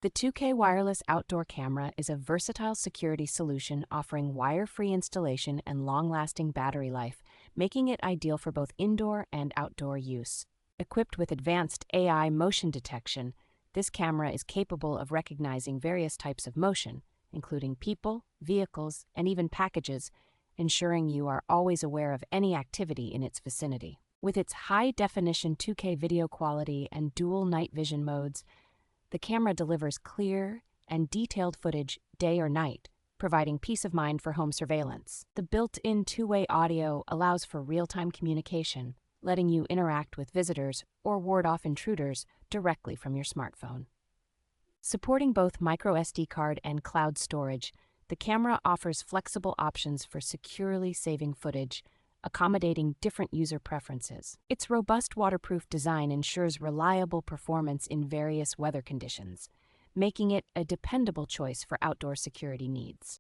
The 2K wireless outdoor camera is a versatile security solution offering wire-free installation and long-lasting battery life, making it ideal for both indoor and outdoor use. Equipped with advanced AI motion detection, this camera is capable of recognizing various types of motion, including people, vehicles, and even packages, ensuring you are always aware of any activity in its vicinity. With its high-definition 2K video quality and dual night vision modes, the camera delivers clear and detailed footage day or night, providing peace of mind for home surveillance. The built-in two-way audio allows for real-time communication, letting you interact with visitors or ward off intruders directly from your smartphone. Supporting both microSD card and cloud storage, the camera offers flexible options for securely saving footage, accommodating different user preferences. Its robust waterproof design ensures reliable performance in various weather conditions, making it a dependable choice for outdoor security needs.